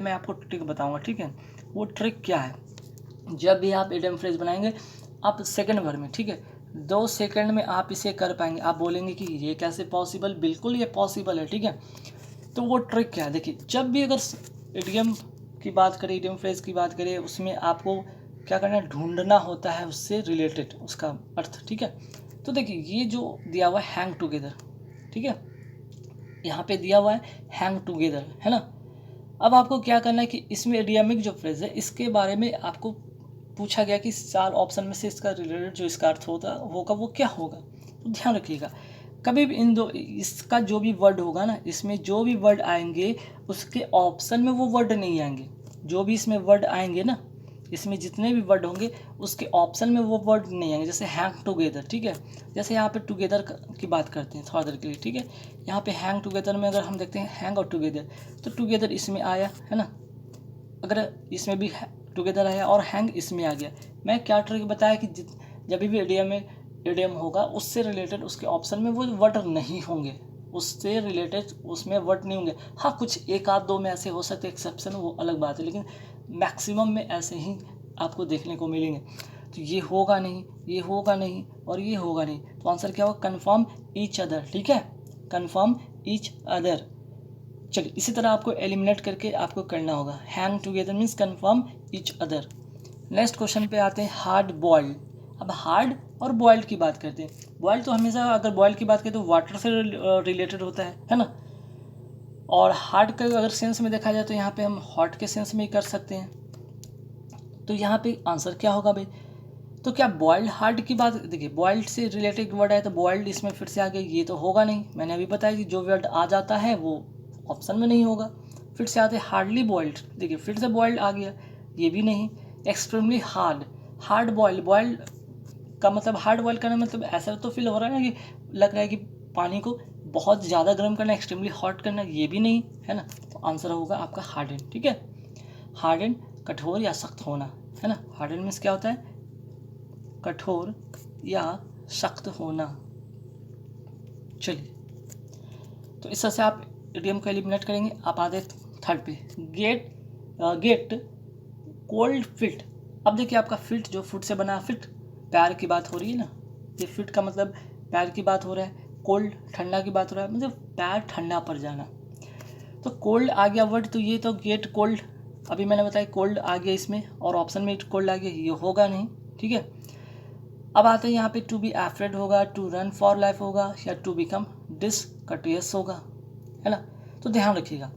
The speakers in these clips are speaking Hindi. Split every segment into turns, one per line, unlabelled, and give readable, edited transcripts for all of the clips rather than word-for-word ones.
मैं आपको ट्रिक बताऊंगा, ठीक है। वो ट्रिक क्या है, जब भी आप इडियम फ्रेज बनाएंगे आप सेकंड भर में, ठीक है, 2 सेकंड में आप इसे कर पाएंगे। आप बोलेंगे कि ये कैसे पॉसिबल, बिल्कुल ये पॉसिबल है, ठीक है। तो वो ट्रिक क्या है, देखिए, जब भी अगर इडियम की बात करें, इडियम फ्रेज की बात करें, उसमें आपको क्या करना है, ढूंढना होता है उससे रिलेटेड उसका अर्थ, ठीक है। तो देखिए, ये जो दिया हुआ है हैंग टुगेदर, ठीक है, यहाँ पे दिया हुआ है हैंग टुगेदर, है ना। अब आपको क्या करना है कि इसमें इडियमिक जो फ्रेज है इसके बारे में आपको पूछा गया कि 4 ऑप्शन में से इसका रिलेटेड जो इसका अर्थ होगा वो क्या होगा। तो ध्यान रखिएगा, कभी भी इन दो, इसका जो भी वर्ड होगा ना, इसमें जो भी वर्ड आएंगे उसके ऑप्शन में वो वर्ड नहीं आएंगे। जो भी इसमें वर्ड आएंगे ना, इसमें जितने भी वर्ड होंगे उसके ऑप्शन में वो वर्ड नहीं आएंगे। जैसे हैंग टुगेदर, ठीक है, जैसे यहाँ पे टुगेदर की बात करते हैं थोड़ा देर के लिए, ठीक है। यहाँ पे हैंग टुगेदर में अगर हम देखते हैं हैंग और टुगेदर, तो टुगेदर इसमें आया है ना, अगर इसमें भी टुगेदर आया और हैंग इसमें आ गया। मैं क्या ट्रिक बताया कि जब भी इडियम होगा उससे रिलेटेड उसके ऑप्शन में वो वर्ड नहीं होंगे, उससे रिलेटेड उसमें वर्ड नहीं होंगे। हाँ, कुछ एक आध दो में ऐसे हो सकते एक्सेप्शन, वो अलग बात है, लेकिन मैक्सिमम में ऐसे ही आपको देखने को मिलेंगे। तो ये होगा नहीं, ये होगा नहीं और ये होगा नहीं, तो आंसर क्या होगा, कन्फर्म ईच अदर, ठीक है, कन्फर्म ईच अदर। चलिए, इसी तरह आपको एलिमिनेट करके आपको करना होगा। Hang together means confirm each other. Next question पे आते हैं, हार्ड बॉइल्ड। अब हार्ड और बॉइल्ड की बात करते हैं। बॉइल्ड तो हमेशा, अगर बॉइल्ड की बात करें तो वाटर से रिलेटेड होता है ना। और हार्ड का अगर सेंस में देखा जाए तो यहाँ पे हम हॉट के सेंस में ही कर सकते हैं। तो यहाँ पे आंसर क्या होगा भाई, तो क्या बॉइल्ड हार्ड की बात, देखिए बॉइल्ड से रिलेटेड वर्ड है तो बॉइल्ड इसमें फिर से आ गया, ये तो होगा नहीं। मैंने अभी बताया कि जो वर्ड आ जाता है वो ऑप्शन में नहीं होगा। फिर से आते हार्डली बॉइल्ड, देखिए फिर से बॉइल्ड आ गया, ये भी नहीं। Extremely hard, hard boiled, boiled का मतलब, हार्ड बॉइल करना मतलब ऐसा तो फील हो रहा है ना कि लग रहा है कि पानी को बहुत ज़्यादा गर्म करना, एक्सट्रीमली हॉट करना, ये भी नहीं है ना। तो आंसर होगा आपका हार्डन, ठीक है। हार्डन कठोर या सख्त होना, है ना। हार्डन मीन्स क्या होता है, कठोर या सख्त होना। चलिए, तो इस तरह से आप इडियम को एलिमिनेट करेंगे। आप आते थर्ड पे, गेट कोल्ड फिट। अब देखिए, आपका फिट जो फुट से बना फिट, पैर की बात हो रही है ना, ये फिट का मतलब पैर की बात हो रहा है। कोल्ड ठंडा की बात हो रहा है, मतलब पैर ठंडा पड़ जाना। तो कोल्ड आ गया वर्ड, तो ये तो गेट कोल्ड, अभी मैंने बताया कोल्ड आ गया इसमें और ऑप्शन में कोल्ड आ गया, ये होगा नहीं, ठीक है। अब आते हैं यहाँ पे, टू बी एफ्रेड होगा, टू रन फॉर लाइफ होगा या टू बिकम डिसकटियस होगा, है ना। तो ध्यान रखिएगा,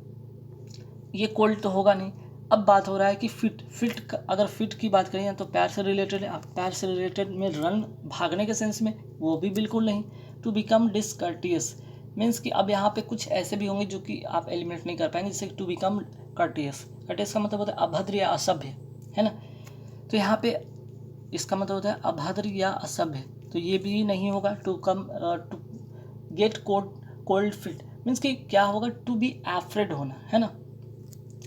ये कोल्ड तो होगा नहीं। अब बात हो रहा है कि फिट अगर फिट की बात करें तो पैर से रिलेटेड है। अब पैर से रिलेटेड में रन, भागने के सेंस में, वो भी बिल्कुल नहीं। टू बिकम डिसकर्टियस मीन्स कि अब यहाँ पे कुछ ऐसे भी होंगे जो कि आप एलिमिनेट नहीं कर पाएंगे, जैसे टू बिकम कर्टियस। कर्टियस का मतलब होता है अभद्र या असभ्य, है ना। तो यहाँ पे इसका मतलब होता है अभद्र या असभ्य, तो ये भी नहीं होगा। To get cold feet means कि क्या होगा, टू बी एफ्रेड होना, है ना।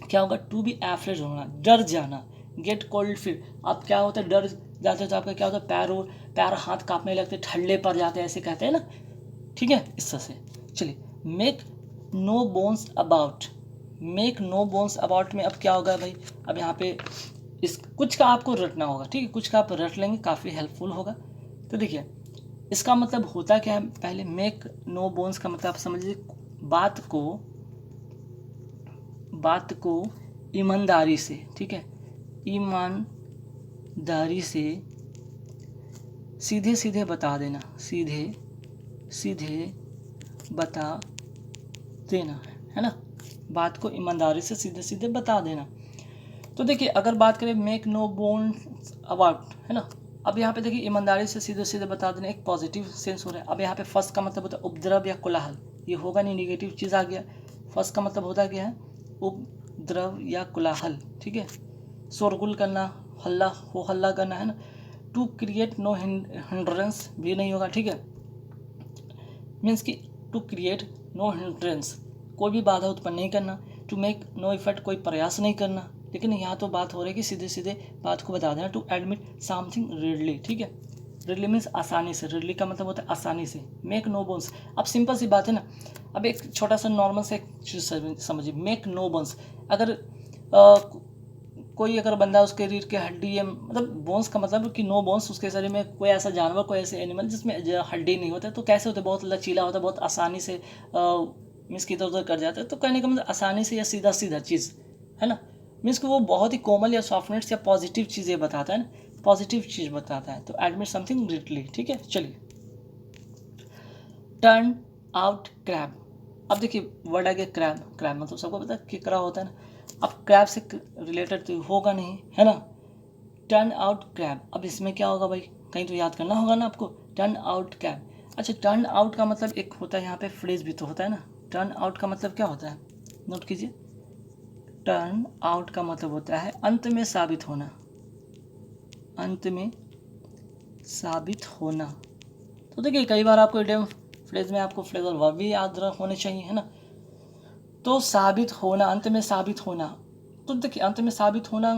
क्या होगा, टू बी एफ्रेड होना, डर जाना। गेट कोल्ड फिट, अब क्या होता है, डर जाते हैं तो आपका क्या होता है, पैर हाथ कांपने लगते, ठंडे पड़ जाते हैं, ऐसे कहते हैं ना, ठीक है, इस तरह से। चलिए, make no bones about. Make no bones about में अब क्या होगा भाई, अब यहाँ पे इस कुछ का आपको रटना होगा, ठीक है, कुछ का आप रट लेंगे, काफ़ी हेल्पफुल होगा। तो देखिए, इसका मतलब होता क्या है, पहले मेक नो बोन्स का मतलब आप समझिए, बात को ईमानदारी से, ठीक है, ईमानदारी से सीधे सीधे बता देना, सीधे सीधे बता देना, है ना। बात को ईमानदारी से सीधे सीधे बता देना। तो देखिए, अगर बात करें मेक नो बोन्स अबाउट, है ना, अब यहाँ पे देखिए ईमानदारी से सीधे सीधे बता देना, एक पॉजिटिव सेंस हो रहा है। अब यहाँ पे फर्स्ट का मतलब होता है उपद्रव या कोलाहल, ये होगा नहीं, निगेटिव चीज़ आ गया। फर्स्ट का मतलब होता क्या है, उपद्रव या कोलाहल, ठीक है, शोरगुल करना, हल्ला करना, है ना। टू क्रिएट नो हिंड्रेंस भी नहीं होगा, ठीक है, मीन्स कि टू क्रिएट नो हिंड्रेंस, कोई भी बाधा उत्पन्न नहीं करना। टू मेक नो इफर्ट, कोई प्रयास नहीं करना। लेकिन यहाँ तो बात हो रही है कि सीधे सीधे बात को बता देना। टू एडमिट समथिंग रेडली, ठीक है, रेडली मीन्स आसानी से, रेडली का मतलब होता है आसानी से। मेक नो बोन्स, अब सिंपल सी बात है ना। अब एक छोटा सा नॉर्मल से एक चीज़ समझिए, मेक नो बोन्स, अगर कोई अगर बंदा उसके रीढ़ के हड्डी है, मतलब बोन्स का मतलब कि नो बोन्स, उसके शरीर में कोई ऐसा जानवर, कोई ऐसे एनिमल जिसमें हड्डी नहीं होता, तो कैसे होता है, बहुत लचीला होता है, बहुत आसानी से मीन्स कि इधर उधर कर जाता है। तो कहने का मतलब आसानी से या सीधा सीधा चीज़ है ना, मीन्स कि वो बहुत ही कोमल या सॉफ्टनेस या पॉजिटिव चीज़ें बताता है ना, पॉजिटिव चीज़ बताता है। तो एडमिट समथिंग ग्रेटली, ठीक है। चलिए, टर्न आउट क्रैब। अब देखिए वर्ड आ गया क्रैब। क्रैब मतलब सबको पता है केकड़ा होता है ना। अब क्रैब से रिलेटेड तो होगा नहीं, है ना। टर्न आउट क्रैब, अब इसमें क्या होगा भाई, कहीं तो याद करना होगा ना आपको। टर्न आउट क्रैब, अच्छा टर्न आउट का मतलब एक होता है यहाँ पे फ्रेज भी तो होता है ना। टर्न आउट का मतलब क्या होता है, नोट कीजिए। टर्न आउट का मतलब होता है अंत में साबित होना, अंत में साबित होना। तो देखिए कई बार आपको इडियम फ्रेज में आपको फ्रेज और वर्ब भी याद होने चाहिए, है ना। तो साबित होना, अंत में साबित होना, तो देखिए अंत में साबित होना,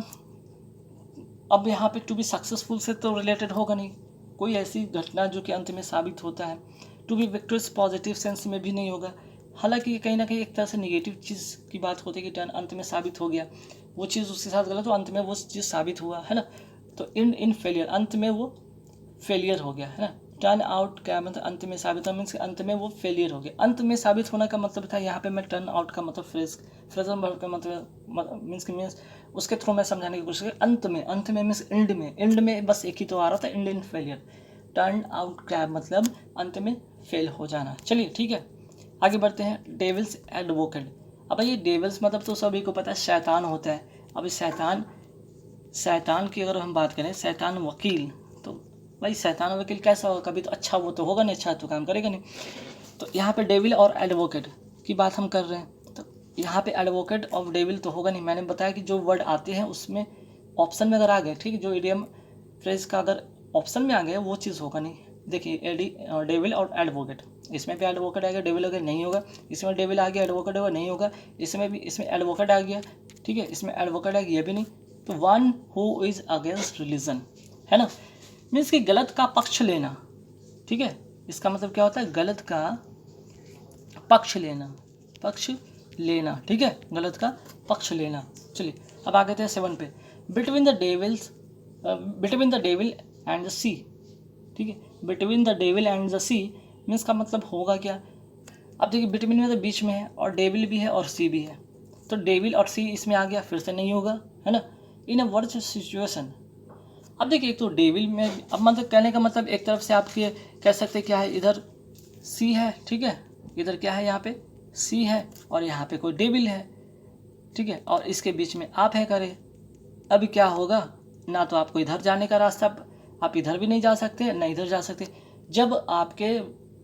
अब यहाँ पे टू बी सक्सेसफुल से तो रिलेटेड होगा नहीं, कोई ऐसी घटना जो कि अंत में साबित होता है। To be victorious positive sense में भी नहीं होगा, हालांकि ये कहीं ना कहीं एक तरह से नेगेटिव चीज़ की बात होती है कि टर्न अंत में साबित हो गया, वो चीज़ उसके साथ गलत, तो अंत में वो चीज़ साबित हुआ, है ना। तो इन फेलियर, अंत में वो फेलियर हो गया, है ना। टर्न आउट क्या मतलब अंत में साबित होना, मीन्स अंत में वो फेलियर हो गया। अंत में साबित होना का मतलब था यहाँ पे मैं टर्न आउट का मतलब फ्रेजल वर्ब का मतलब मीन्स उसके थ्रू मैं समझाने की कोशिश की। अंत में मीन्स एंड में बस एक ही तो आ रहा था, and in failure. Turn out crab मतलब अंत में फेल हो जाना। चलिए ठीक है, आगे बढ़ते हैं। Devil's advocate. अब ये डेविल्स मतलब तो सभी को पता है शैतान होता है। अब इस शैतान की अगर हम बात करें, शैतान वकील, तो भाई शैतान वकील कैसा होगा, कभी तो अच्छा वो तो होगा नहीं, अच्छा तो काम करेगा नहीं। तो यहाँ पे डेविल और एडवोकेट की बात हम कर रहे हैं, तो यहाँ पे एडवोकेट और डेविल तो होगा नहीं। मैंने बताया कि जो वर्ड आते हैं उसमें ऑप्शन में अगर आ गए, ठीक है, जो इडियम फ्रेज का अगर ऑप्शन में आ गया वो चीज़ होगा नहीं। देखिए डेविल और एडवोकेट, इसमें भी एडवोकेट आ गया, डेविल अगर नहीं होगा, इसमें डेविल आ गया, एडवोकेट होगा नहीं होगा, इसमें भी इसमें एडवोकेट आ गया, ठीक है, इसमें एडवोकेट आ गया, ये भी नहीं। तो one who is against religion, है ना, मीन्स कि गलत का पक्ष लेना, ठीक है। इसका मतलब क्या होता है, गलत का पक्ष लेना, ठीक है, गलत का पक्ष लेना। चलिए अब आगे थे 7 पे। Between the devil and the sea, ठीक है, between the devil and the sea means का मतलब होगा क्या। अब देखिए बिटवीन में तो बीच में है, और डेविल भी है और सी भी है, तो डेविल और सी इसमें आ गया, फिर से नहीं होगा, है ना। इन अ वर्च सिचुएशन, अब देखिए एक तो डेविल में, अब मतलब कहने का मतलब एक तरफ से आप ये कह सकते क्या है, इधर सी है, ठीक है, इधर क्या है, यहाँ पे सी है, और यहाँ पे कोई डेविल है, ठीक है, और इसके बीच में आप है करे। अभी क्या होगा ना, तो आपको इधर जाने का रास्ता, आप इधर भी नहीं जा सकते ना इधर जा सकते। जब आपके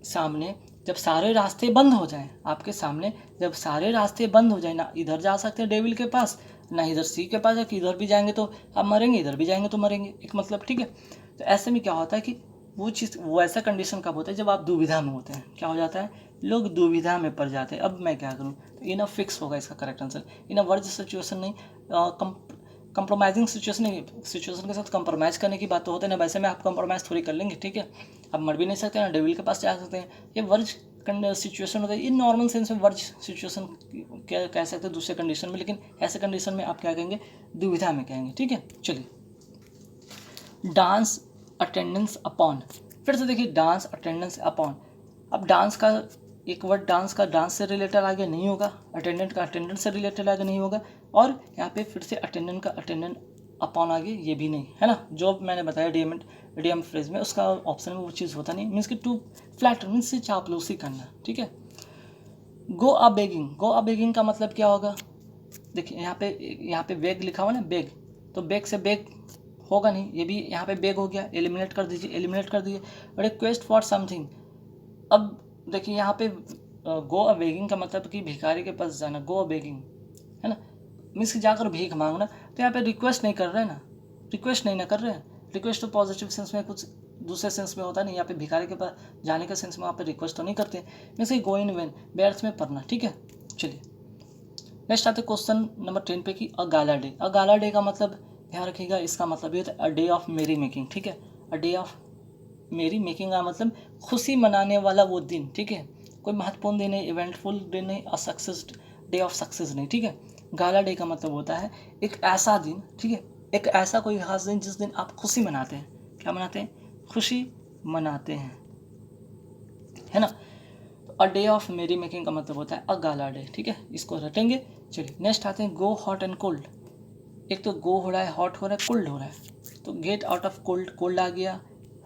सामने जब सारे रास्ते बंद हो जाएं, आपके सामने जब सारे रास्ते बंद हो जाए, ना इधर जा सकते डेविल के पास ना इधर सी के पास, कि इधर भी जाएंगे तो आप मरेंगे, इधर भी जाएंगे तो मरेंगे, एक मतलब, ठीक है। तो ऐसे में क्या होता है कि वो ऐसा कंडीशन कब होता है, जब आप दुविधा में होते हैं, क्या हो जाता है, लोग दुविधा में पड़ जाते हैं, अब मैं क्या करूँ। तो इन अ फिक्स होगा इसका करेक्ट आंसर, इन अ वर्ज सिचुएशन नहीं, कंप्रोमाइजिंग सिचुएशन नहीं, सिचुएशन के साथ कंप्रोमाइज़ करने की बात तो होता है ना, वैसे में आप कंप्रोमाइज़ थोड़ी कर लेंगे, ठीक है। आप मर भी नहीं सकते ना, डेविल के पास जा सकते हैं, ये वर्ज सिचुएशन होता है, इन नॉर्मल सेंस में वर्ज सिचुएशन क्या कह सकते हैं दूसरे कंडीशन में, लेकिन ऐसे कंडीशन में आप क्या कहेंगे, दुविधा में कहेंगे, ठीक है। चलिए, डांस अटेंडेंस अपॉन, फिर से देखिए डांस अटेंडेंस अपॉन। अब डांस का एक वर्ड, डांस से रिलेटेड आगे नहीं होगा, अटेंडेंट का अटेंडेंट से रिलेटेड आगे नहीं होगा, और यहाँ पे फिर से अटेंडेंट का अटेंडेंट अपॉन आगे ये भी नहीं, है ना। जो मैंने बताया इडियम फ्रेज में उसका ऑप्शन में वो चीज़ होता नहीं, मीन्स कि टू फ्लैटर मीन्स से चापलूसी करना, ठीक है। गो अ बेगिंग का मतलब क्या होगा, देखिए यहाँ पे बेग लिखा हुआ ना, बेग, तो बेग से बेग होगा नहीं, ये भी यहाँ पे बेग हो गया, एलिमिनेट कर दीजिए। रिक्वेस्ट फॉर समथिंग, अब देखिए यहाँ पे गो अ बेगिंग का मतलब कि भिखारी के पास जाना, गो अ बेगिंग, है ना, मीन्स कि जाकर भीख मांगना। तो यहाँ पे रिक्वेस्ट नहीं कर रहे हैं ना, रिक्वेस्ट तो पॉजिटिव सेंस में कुछ दूसरे सेंस में होता नहीं, यहाँ पे भिखारी के पास जाने के सेंस में वहाँ पे रिक्वेस्ट तो नहीं करते, मीन्स कि गो इन वेन, व्यर्थ में पढ़ना, ठीक है। चलिए नेक्स्ट आते क्वेश्चन नंबर 10 पे कि अ गाला डे का मतलब ध्यान रखिएगा, इसका मतलब ये होता है अ डे ऑफ मेरी मेकिंग, ठीक है। अ डे ऑफ मेरी मेकिंग का मतलब खुशी मनाने वाला वो दिन, ठीक है, कोई महत्वपूर्ण दिन है, इवेंटफुल दिन है, सक्सेस डे ऑफ सक्सेस नहीं, ठीक है। गाला डे का मतलब होता है एक ऐसा दिन, ठीक है, एक ऐसा कोई खास दिन जिस दिन आप खुशी मनाते हैं। क्या मनाते हैं? खुशी मनाते हैं, है ना। अ डे ऑफ मेरी मेकिंग का मतलब होता है अ गाला डे, ठीक है, इसको रटेंगे। चलिए नेक्स्ट आते हैं गो हॉट एंड कोल्ड। एक तो गो हो रहा है, हॉट हो रहा है, कोल्ड हो रहा है। तो get out of cold, cold आ गया,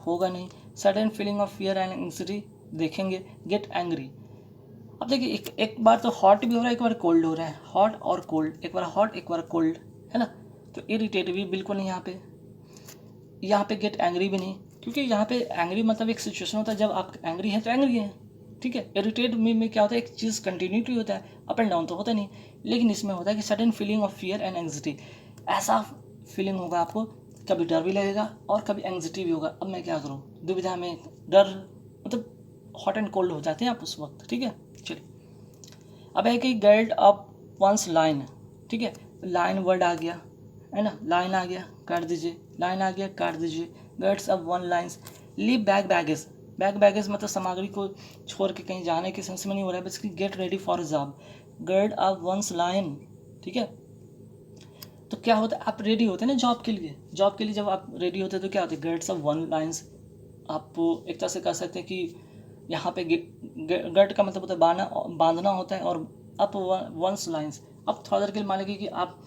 होगा नहीं। Sudden feeling of fear and anxiety देखेंगे। Get angry. अब देखिए एक बार तो हॉट भी हो रहा है, एक बार कोल्ड हो रहा है, हॉट और कोल्ड, एक बार हॉट एक बार कोल्ड, है ना। तो इरिटेट भी बिल्कुल नहीं यहाँ पे गेट एंग्री भी नहीं, क्योंकि यहाँ पे एंग्री मतलब एक सिचुएशन होता है जब आप एंग्री हैं तो एंग्री हैं, ठीक है। इरिटेट में क्या होता है, एक चीज़ कंटिन्यूटी होता है, अप एंड डाउन तो होता नहीं। लेकिन इसमें होता है कि sudden feeling of fear and anxiety, ऐसा फीलिंग होगा आपको, कभी डर भी लगेगा और कभी एंग्जाइटी भी होगा। अब मैं क्या करूँ, दुविधा में, डर मतलब हॉट एंड कोल्ड हो जाते हैं आप उस वक्त, ठीक है। चलिए अब है कि गर्ड अप वंस लाइन, ठीक है, लाइन वर्ड आ गया, है ना, लाइन आ गया काट दीजिए, लाइन आ गया काट दीजिए। Girds up one lines. Leave bag baggage, bag baggage मतलब सामग्री को छोड़ के कहीं जाने के सेंस में नहीं हो रहा है, बस get ready for job. Gird up one's line, ठीक है। तो क्या होता है, आप रेडी होते हैं ना जॉब के लिए, जॉब के लिए जब आप रेडी होते हैं तो क्या होता है, गर्ड्स अप वन लाइन्स। आप एक तरह से कह सकते हैं कि यहाँ पे गर्ड का मतलब होता है बांधना होता है, और अप वंस लाइन्स। अब थोड़ा देर के लिए मान लीजिए कि आप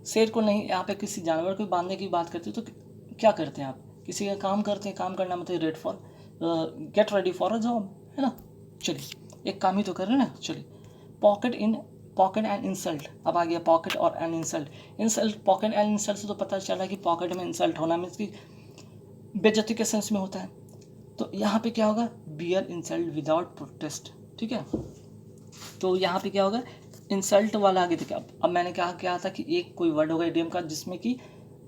शेर को नहीं, यहाँ पे किसी जानवर को बांधने की बात करते हो तो क्या करते हैं आप, किसी का काम करते हैं, काम करना मतलब red for gate ready for a job, है ना। चलिए एक काम ही तो कर रहे हैं ना। चलिए पॉकेट एंड इंसल्ट, अब आ गया पॉकेट और and insult. Pocket and insult से तो पता चला कि पॉकेट में इंसल्ट होना मीन्स की बेइज्जती के सेंस में होता है। तो यहाँ पे क्या होगा, बियर इंसल्ट विदाउट प्रोटेस्ट, ठीक है। तो यहाँ पे क्या होगा, इंसल्ट वाला आगे देखिए। अब मैंने कहा क्या था कि एक कोई वर्ड होगा इडियम का जिसमें कि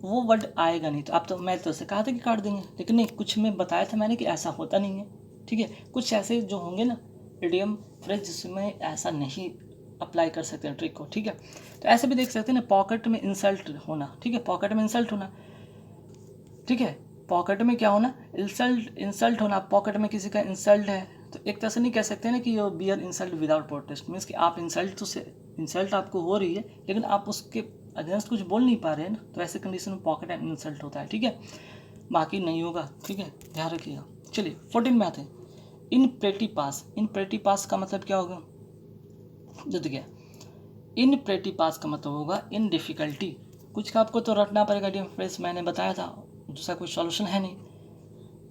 वो वर्ड आएगा नहीं, तो अब तो मैं तो से कहा था कि काट देंगे, लेकिन नहीं, कुछ में बताया था मैंने कि ऐसा होता नहीं है, ठीक है। कुछ ऐसे जो होंगे ना इडियम फ्रेज जिसमें ऐसा नहीं अप्लाई कर सकते हैं ट्रिक को, ठीक है। तो ऐसे भी देख सकते हैं ना, पॉकेट में इंसल्ट होना, ठीक है, पॉकेट में इंसल्ट होना, ठीक है। पॉकेट में क्या होना, इंसल्ट होना, पॉकेट में किसी का इंसल्ट है, तो एक तरह से नहीं कह सकते ना कि ये bear insult without protest, means कि आप इंसल्ट आपको हो रही है लेकिन आप उसके अगेंस्ट कुछ बोल नहीं पा रहे हैं ना, तो ऐसे कंडीशन में पॉकेट एंड इंसल्ट होता है, ठीक है। बाकी नहीं होगा, ठीक है, ध्यान रखिएगा। चलिए 14 में आते हैं। इन प्रेटी पास, इन प्रेटी पास का मतलब क्या होगा, जो देखिए इन प्रेटी पास का मतलब होगा इन डिफ़िकल्टी। कुछ का आपको तो रटना पड़ेगा, फ्रेज मैंने बताया था, दूसरा कोई सॉल्यूशन है नहीं।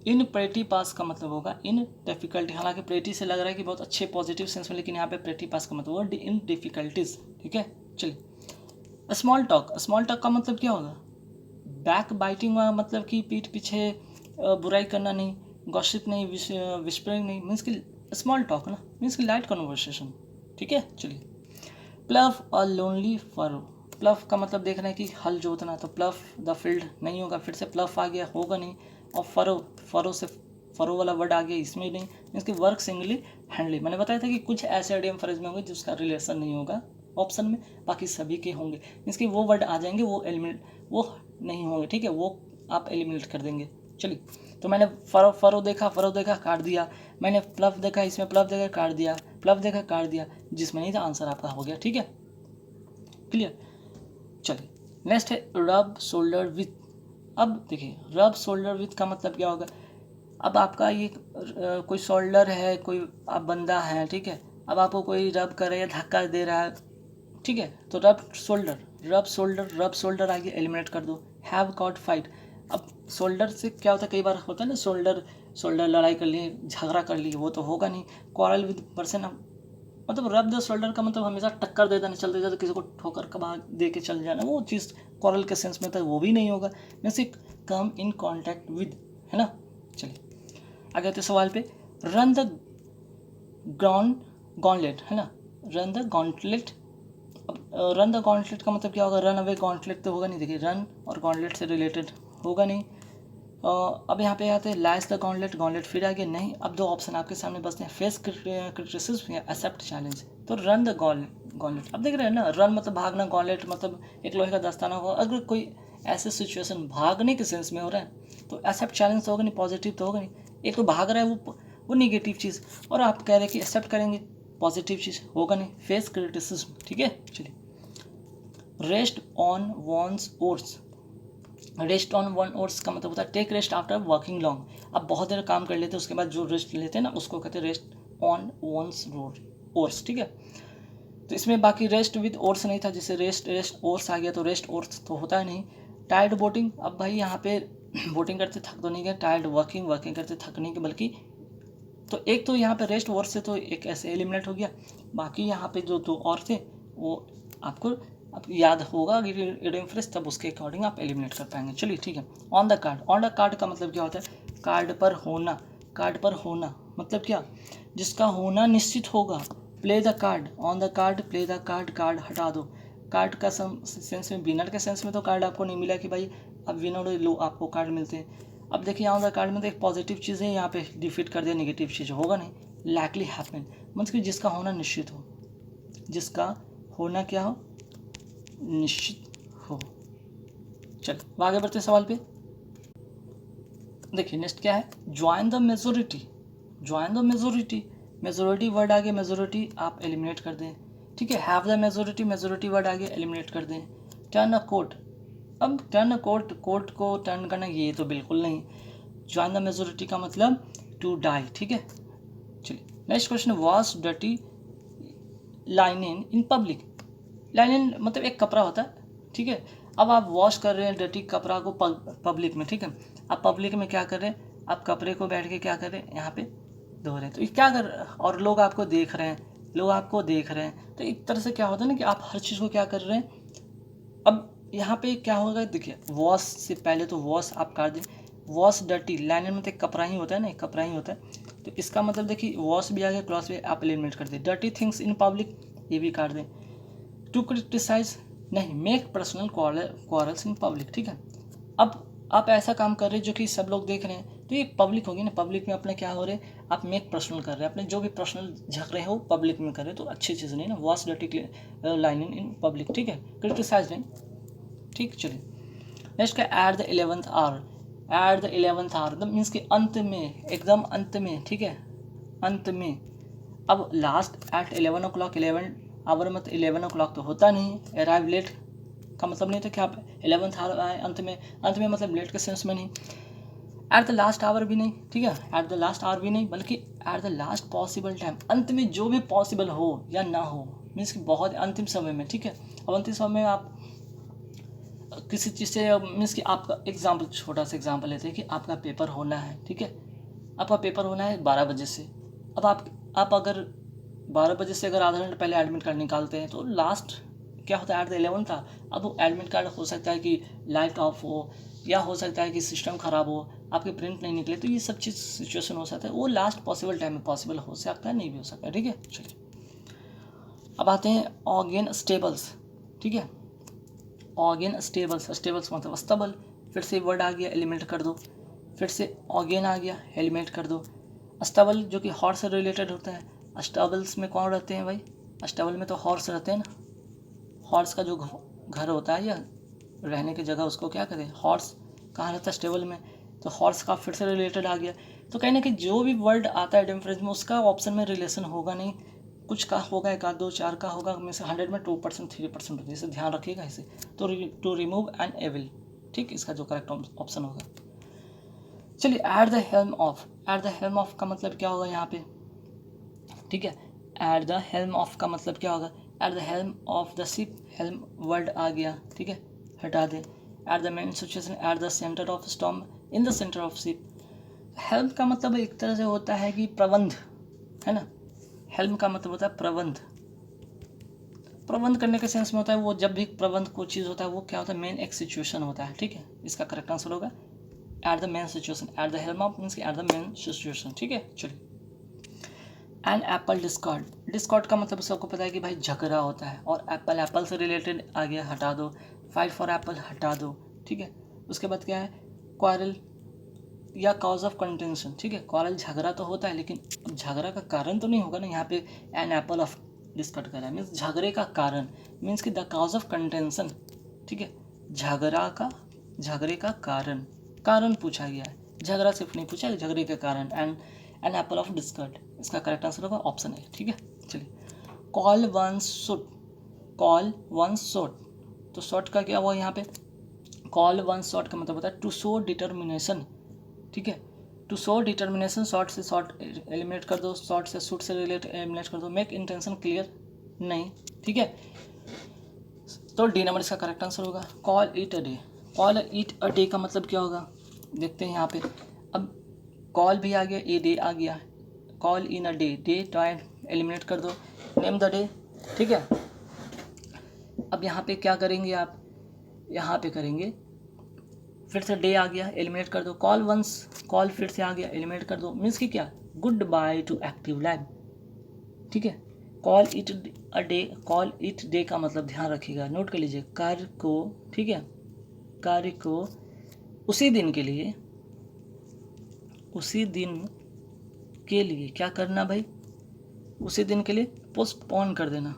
इन प्रेटी पास का मतलब होगा इन डिफिकल्टी, हालांकि प्रेटी से लग रहा है कि बहुत अच्छे पॉजिटिव सेंस में, लेकिन यहाँ पे प्रेटी पास का मतलब होगा इन डिफिकल्टीज, ठीक है। चलिए स्मॉल टॉक, स्मॉल टॉक का मतलब क्या होगा, बैक बाइटिंग का मतलब कि पीठ पीछे बुराई करना नहीं, गॉसिप नहीं, विस्परिंग नहीं, मीन्स कि स्मॉल टॉक ना, मीन्स कि लाइट कन्वर्सेशन, ठीक है। चलिए प्लफ और लोनली फरो, प्लफ का मतलब देख रहे हैं कि हल जोतना, तो प्लफ द फील्ड नहीं होगा, फिर से प्लफ आ गया, होगा नहीं। और फरो से फरो वाला वर्ड आ गया, इसमें नहीं, मीन्स कि वर्क सिंगली हैंडली। मैंने बताया था कि कुछ ऐसे आइडियम फ्रेज में होंगे जिसका रिलेशन नहीं होगा ऑप्शन में, बाकी सभी के होंगे, मीन्स कि वो वर्ड आ जाएंगे, वो एलिमिनेट वो नहीं होंगे, ठीक है, वो आप एलिमिनेट कर देंगे। चलिए तो मैंने फरो देखा काट दिया, मैंने प्लफ देखा, इसमें प्लफ देखा काट दिया, प्लफ देखा काट दिया, जिसमें नहीं था आंसर आपका हो गया, ठीक है, क्लियर। चलिए नेक्स्ट है रब शोल्डर विथ। अब देखिए रब शोल्डर विथ का मतलब क्या होगा, अब आपका ये कोई शोल्डर है, कोई आप बंदा है, ठीक है, अब आपको कोई रब कर रहा है, धक्का दे रहा है, ठीक है, तो रब शोल्डर आगे एलिमिनेट कर दो। हैव गॉट फाइट, अब शोल्डर से क्या होता है, कई बार होता है ना शोल्डर लड़ाई कर लिए, झगड़ा कर लिए, वो तो होगा नहीं। क्वारल विद पर्सन, मतलब रब द शोल्डर का मतलब हमेशा टक्कर दे देना, चलते जाते किसी को ठोकर कबा दे के चल जाना, वो चीज़ क्वारल के सेंस में था, वो भी नहीं होगा, जैसे कम इन कॉन्टैक्ट विद, है ना। चलिए आगे आते सवाल पे, रन द गॉन्टलेट, है ना, run the gauntlet. Run the gauntlet का मतलब क्या होगा, रन अवे गॉन्टलेट तो होगा नहीं, देखिए रन और गॉन्टलेट से रिलेटेड होगा नहीं। अब यहाँ पे आते हैं लाइस द गॉन्टलेट फिर आगे नहीं। अब दो ऑप्शन आपके सामने बचते हैं, फेस क्रिटिसिज्म या एक्सेप्ट चैलेंज। तो रन द गॉन्टलेट, अब देख रहे हैं ना, रन मतलब भागना, गॉन्टलेट मतलब एक लोहे का दस्ताना हो। अगर कोई ऐसे सिचुएशन भागने के सेंस में हो रहा है तो एक्सेप्ट चैलेंज तो होगा नहीं, पॉजिटिव तो होगा नहीं। एक तो भाग रहा है वो निगेटिव चीज़, और आप कह रहे हैं कि एक्सेप्ट करेंगे, पॉजिटिव चीज़ होगा नहीं, फेस क्रिटिसिज्म, ठीक है। चलिए rest on one's oars, rest on one oars का मतलब होता है take rest after working long. अब बहुत देर काम कर लेते हैं उसके बाद जो रेस्ट लेते हैं ना उसको कहते हैं रेस्ट ऑन वॉन्स ओर्स, ठीक है। तो इसमें बाकी रेस्ट विद ओर्स नहीं था, जैसे रेस्ट ओर्स आ गया तो रेस्ट ओर्स तो होता है नहीं। टायर्ड बोटिंग, अब भाई यहाँ पे बोटिंग करते थक तो नहीं गए, टायर्ड वर्किंग करते थक नहीं गए, बल्कि तो एक तो यहाँ पे रेस्ट वर्ड से तो एक ऐसे एलिमिनेट हो गया, बाकी यहाँ पे जो दो और थे वो आपको अब याद होगा इडियम फ्रेज, तब उसके अकॉर्डिंग आप एलिमिनेट कर पाएंगे। चलिए ठीक है। On the card, on the card का मतलब क्या होता है? कार्ड पर होना, कार्ड पर होना मतलब क्या? जिसका होना निश्चित होगा। Play the card, on the card, play the card, card हटा दो। कार्ड का सेंस में, विनर के सेंस में तो कार्ड आपको नहीं मिला कि भाई अब विनर लो आपको कार्ड मिलते हैं। अब देखिए ऑन द कार्ड में तो एक पॉजिटिव चीज़ है, यहाँ पे डिफीट कर दिया, नेगेटिव चीज़ होगा नहीं। लाइकली हैपन मतलब कि जिसका होना निश्चित हो, जिसका होना क्या हो? निश्चित हो। चलिए आगे बढ़ते सवाल पे। देखिए नेक्स्ट क्या है? Join the majority, join the majority, majority word आगे, मेजोरिटी आप एलिमिनेट कर दें, ठीक है। Have the majority, majority word आगे एलिमिनेट कर दें। टर्न अ कोट, अब टर्न अ कोट, कोट को टर्न करना ये तो बिल्कुल नहीं। ज्वाइन द मेजोरिटी का मतलब टू डाई, ठीक है। चलिए next question, wash dirty linen in public. Linen मतलब एक कपड़ा होता है, ठीक है। अब आप वॉश कर रहे हैं डर्टी कपड़ा को पब्लिक में, ठीक है। आप पब्लिक में क्या कर रहे हैं? आप कपड़े को बैठ के क्या कर रहे हैं? यहाँ पे धो रहे हैं, तो ये क्या कर, और लोग आपको देख रहे हैं, लोग आपको देख रहे हैं, तो एक तरह से क्या होता है ना कि आप हर चीज़ को क्या कर रहे हैं। अब यहाँ पे क्या होगा? देखिए वॉश से पहले तो वॉश आप काट दें, वॉश डर्टी, लाइनर में तो एक कपड़ा ही होता है ना, एक कपड़ा ही होता है, तो इसका मतलब देखिए वॉश भी आ गया, क्लॉज भी आप एलिमिनेट कर दें। डर्टी थिंग्स इन पब्लिक ये भी काट दें। टू क्रिटिसाइज नहीं, मेक पर्सनल क्वारल्स इन पब्लिक, ठीक है। अब आप ऐसा काम कर रहे हैं जो कि सब लोग देख रहे हैं, तो ये पब्लिक होगी ना, पब्लिक में अपने क्या हो रहे हैं? आप मेक पर्सनल कर रहे हैं, अपने जो भी पर्सनल झक रहे हैं वो पब्लिक में कर रहे हैं, तो अच्छी चीज़ नहीं ना। Wash dirty lining in public, ठीक है, क्रिटिसाइज नहीं, ठीक। चलिए नेक्स्ट क्या? At the 11th hour, at the 11th hour means कि अंत में, एकदम अंत में, ठीक है, अंत में। अब लास्ट एट 11 o'clock, 11 आवर मतलब 11 o'clock तो होता नहीं। अराइव लेट का मतलब नहीं था कि आप 11th आवर आए अंत में, अंत में मतलब लेट के सेंस में नहीं। एट द लास्ट आवर भी नहीं, ठीक है, एट द लास्ट आवर भी नहीं, बल्कि at the last possible time, अंत में जो भी पॉसिबल हो या ना हो, मीन्स कि बहुत अंतिम समय में, ठीक है। अब अंतिम समय में आप किसी चीज़ से, मीन्स कि आपका एग्जाम्पल, छोटा सा एग्जाम्पल लेते हैं कि आपका पेपर होना है, ठीक है, आपका पेपर होना है 12 बजे से। अब आप अगर 12 बजे से अगर आधा घंटा पहले एडमिट कार्ड निकालते हैं तो लास्ट क्या होता है? एट द 11 था। अब वो एडमिट कार्ड हो सकता है कि लाइट ऑफ हो, या हो सकता है कि सिस्टम ख़राब हो, आपके प्रिंट नहीं निकले, तो ये सब चीज़ सिचुएशन हो सकता है, वो लास्ट पॉसिबल टाइम में पॉसिबल हो सकता है, नहीं भी हो सकता है, ठीक है। चलिए अब आते हैं ऑर्गेन स्टेबल्स, ठीक है। ऑर्गेन स्टेबल्स, स्टेबल्स मतलब अस्तबल, फिर से वर्ड आ गया, एलिमेंट कर दो, फिर से ऑर्गेन आ गया, एलिमेंट कर दो। अस्तबल जो कि हॉर्स से रिलेटेड होता है। अस्टबल्स में कौन रहते हैं भाई? अस्तबल में तो हॉर्स रहते हैं ना, हॉर्स का जो घर होता है या रहने की जगह उसको क्या करें? हॉर्स कहाँ रहता है? स्टेबल में, तो हॉर्स का फिर से रिलेटेड आ गया। तो कहीं ना कहीं जो भी वर्ड आता है इडियम फ्रेज में उसका ऑप्शन में रिलेशन होगा नहीं, कुछ का होगा, एक आध दो चार का होगा, में से 100 में 2% 3% होती है, इसे ध्यान रखिएगा इसे। तो टू रिमूव एन एविल, ठीक, इसका जो करेक्ट ऑप्शन होगा। चलिए eight the helm of, eight the helm of का मतलब क्या होगा यहाँ पे? ठीक है, एट द हेल्म ऑफ का मतलब क्या होगा? At the helm of the ship, helm word आ गया, ठीक है, हटा दें। At the main situation, at the centre of storm, in the centre of ship. Helm का मतलब एक तरह से होता है कि प्रबंध, है ना। हेल्म का मतलब होता है प्रबंध, प्रबंध करने के सेंस में होता है वो, जब भी प्रबंध कोई चीज़ होता है वो क्या होता है? मेन एक सिचुएशन होता है, ठीक है। इसका करेक्ट आंसर होगा at the main situation, at the helm of means eight the main situation, ठीक है। चलिए एन एप्पल डिस्कॉर्ड, डिस्कॉर्ड का मतलब सबको पता है कि भाई झगड़ा होता है, और एप्पल, एप्पल से रिलेटेड आ गया, हटा दो। फाइट फॉर एप्पल हटा दो, ठीक है। उसके बाद क्या है? क्वारल या कॉज ऑफ कंटेंशन, ठीक है। क्वारल झगड़ा तो होता है, लेकिन झगड़ा का कारण तो नहीं होगा ना। यहाँ पे एन एप्पल ऑफ डिस्कॉर्ड कर रहा है, मीन्स झगड़े का कारण, मीन्स कि द कॉज ऑफ कंटेंशन, ठीक है। झगड़े का कारण, कारण पूछा गया है, झगड़ा सिर्फ नहीं पूछा, झगड़े के कारण। And an apple of discord, इसका करेक्ट आंसर होगा ऑप्शन ए, ठीक है। चलिए call one should, call one should, तो शॉर्ट का क्या हुआ यहाँ पे, कॉल वन शॉर्ट का मतलब होता है टू शो डिटर्मिनेशन, ठीक है, टू शो डिटर्मिनेशन, शॉर्ट से शॉर्ट एलिमिनेट कर दो, शॉर्ट से शूट से रिलेट एलिमिनेट कर दो, मेक इंटेंशन क्लियर नहीं, ठीक है। तो डी नंबर इसका करेक्ट आंसर होगा। Call it a day, call it a day का मतलब क्या होगा, देखते हैं यहाँ पे। अब कॉल भी आ गया, ए डे आ गया, call in a day, day time eliminate कर दो, नेम द डे, ठीक है। अब यहाँ पे क्या करेंगे आप, यहाँ पे करेंगे फिर से डे आ गया, एलिमिनेट कर दो, कॉल वंस, कॉल फिर से आ गया, एलिमिनेट कर दो, मीन्स कि क्या, good by two active lab, ठीक है। Call it a day, call it day का मतलब ध्यान रखिएगा, नोट कर लीजिए, कार्य को, ठीक है, कार्य को उसी दिन के लिए, उसी दिन के लिए क्या करना भाई, उसी दिन के लिए पोस्टपोन कर देना,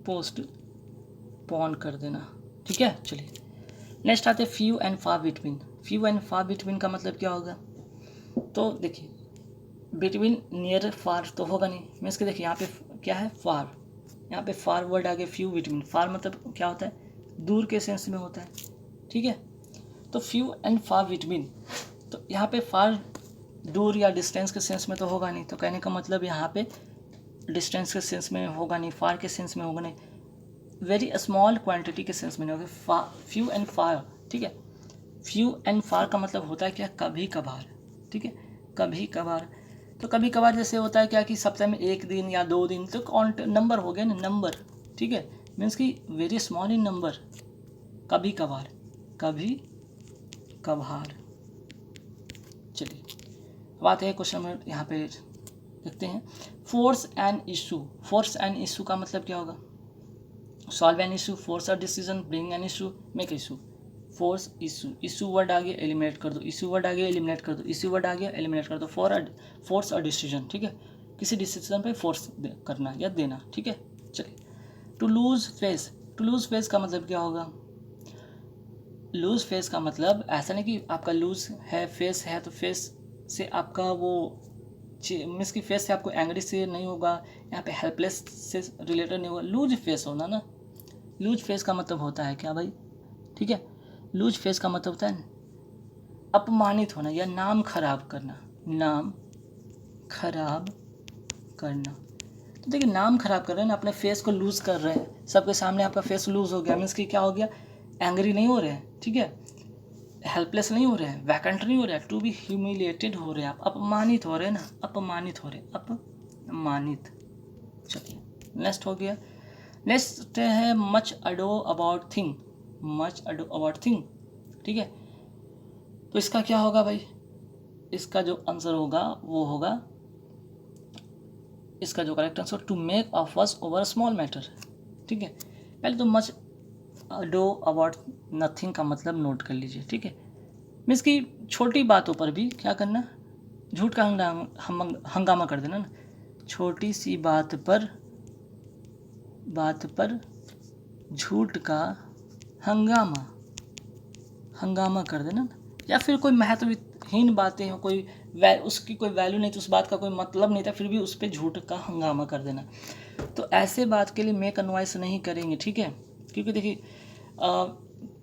पोस्टपोन कर देना, ठीक है। चलिए नेक्स्ट आते हैं few and far between. Few and far between का मतलब क्या होगा, तो देखिए बिटवीन नियर फार तो होगा नहीं, मीन्स कि देखिए यहाँ पे क्या है, फार, यहाँ पे फार वर्ड आ गया, फ्यू बिटवीन, फार मतलब क्या होता है, दूर के सेंस में होता है, ठीक है। तो फ्यू एंड फार बिटवीन, तो यहाँ पे फार दूर या डिस्टेंस के सेंस में तो होगा नहीं, तो कहने का मतलब यहाँ पे डिस्टेंस के सेंस में होगा नहीं, फार के सेंस में होगा नहीं, वेरी स्मॉल क्वांटिटी के सेंस में नहीं होगा, फ्यू एंड फार, ठीक है। फ्यू एंड फार का मतलब होता है क्या, कभी कभार, ठीक है, कभी कभार। तो कभी कभार जैसे होता है क्या कि सप्ताह में एक दिन या 2 दिन, तो काउंट नंबर हो गया ना, नंबर, ठीक है, मीन्स कि वेरी स्मॉल इन नंबर, कभी कभार, कभी कभार। चलिए अब आते हैं क्वेश्चन नंबर, यहाँ पे देखते हैं, force an issue, force an issue का मतलब क्या होगा, solve an issue, force a decision, bring an issue, make issue, force issue, issue word आ गया एलिमिनेट कर दो, इशू वर्ड आ गया एलिमिनेट कर दो, इशू वर्ड आ गया एलिमिनेट कर दो, फोर्स अ डिसीजन, ठीक है, किसी डिसीजन पे फोर्स करना या देना, ठीक है। चलिए to lose face, to lose face का मतलब क्या होगा, लूज फेस का मतलब ऐसा नहीं कि आपका लूज है, फेस है तो फेस से आपका वो मीन्स की फेस से आपको एंग्री से नहीं होगा, यहाँ पे हेल्पलेस से रिलेटेड नहीं होगा, लूज फेस होना ना, लूज फेस का मतलब होता है क्या भाई, ठीक है, लूज फेस का मतलब होता है अपमानित होना या नाम खराब करना, नाम खराब करना। तो देखिए नाम खराब कर रहे हैं ना, अपने फेस को लूज कर रहे हैं, सबके सामने आपका फेस लूज हो गया, मीन्स कि क्या हो गया, एंग्री नहीं हो रहे हैं, ठीक है, हेल्पलेस नहीं हो रहे हैं, वैकेंट नहीं हो रहा है, टू बी ह्यूमिलिएटेड हो रहे हैं, आप अपमानित हो रहे हैं ना, अपमानित हो रहे, अपमानित। चलिए नेक्स्ट हो गया, नेक्स्ट है much ado about thing, much ado about thing, ठीक है। तो इसका क्या होगा भाई, इसका जो आंसर होगा वो होगा, इसका जो correct answer, to make a fuss over small matter, ठीक है। पहले तो मच अडो अबाउट नथिंग का मतलब नोट कर लीजिए, ठीक है, मीन्स कि छोटी बातों पर भी क्या करना, झूठ का हंगामा कर देना ना, छोटी सी बात पर झूठ का हंगामा कर देना ना, या फिर कोई महत्वहीन बातें हो, कोई उसकी कोई वैल्यू नहीं थी, उस बात का कोई मतलब नहीं था, फिर भी उस पर झूठ का हंगामा कर देना, तो ऐसे बात के लिए मेक अनवाइस नहीं करेंगे, ठीक है। क्योंकि देखिए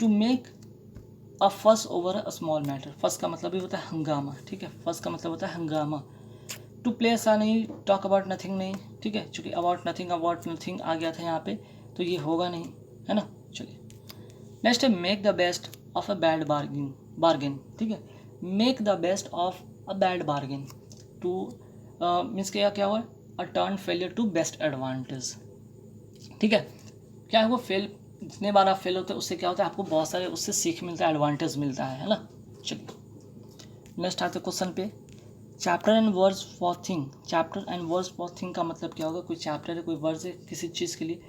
to make a fuss over a small matter, फस का मतलब भी होता है हंगामा, ठीक है, फस का मतलब होता है हंगामा। टू प्ले सा नहीं, टॉक अबाउट नथिंग नहीं, ठीक है, चूँकि अबाउट नथिंग आ गया था यहाँ पे, तो ये होगा नहीं, है ना। चलिए नेक्स्ट है make the best of a bad bargain, ठीक है, make the best of a bad bargain, to means क्या हुआ, a turn failure to best advantage, ठीक है, क्या है वो फेल, जितने बार आप फेल होते हैं उससे क्या होता है, आपको बहुत सारे उससे सीख मिलता है, एडवांटेज मिलता है ना। चलिए नेक्स्ट आते क्वेश्चन पे, chapter and words for thing, chapter and words for thing का मतलब क्या होगा, कोई चैप्टर है, कोई वर्ड्स है किसी चीज़ के लिए,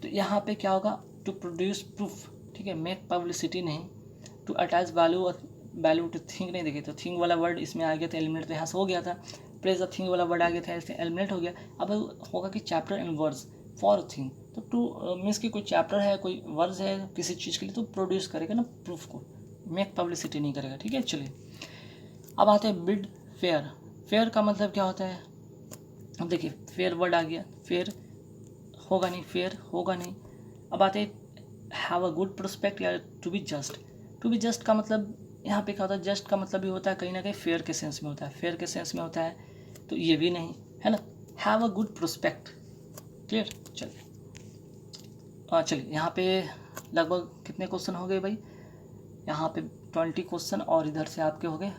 तो यहाँ पे क्या होगा, टू प्रोड्यूस प्रूफ, ठीक है, मेक पब्लिसिटी नहीं, to attach value to thing नहीं, देखिए तो थिंग वाला वर्ड इसमें आ गया था, एलिमिनेट तो यहाँ से हो गया था, प्रेज अ थिंग वाला वर्ड आ गया था, इससे एलिमिनेट हो गया, अब होगा कि chapter and words for thing, तो टू मीन्स कि कोई चैप्टर है, कोई वर्ड्स है किसी चीज़ के लिए, तो प्रोड्यूस करेगा ना प्रूफ को, मेक पब्लिसिटी नहीं करेगा, ठीक है। चलिए अब आते हैं बिड फेयर, फेयर का मतलब क्या होता है, अब देखिए फेयर वर्ड आ गया, फेयर होगा नहीं, फेयर होगा नहीं, अब आते हैव अ गुड प्रोस्पेक्ट या to be just. To be just का मतलब यहाँ पे क्या होता है, जस्ट का मतलब भी होता है कहीं ना कहीं फेयर के सेंस में होता है, फेयर के सेंस में होता है, तो ये भी नहीं है ना। Have a good prospect, clear. चलिए यहाँ पे लगभग कितने क्वेश्चन हो गए भाई, यहाँ पे 20 क्वेश्चन और इधर से आपके हो गए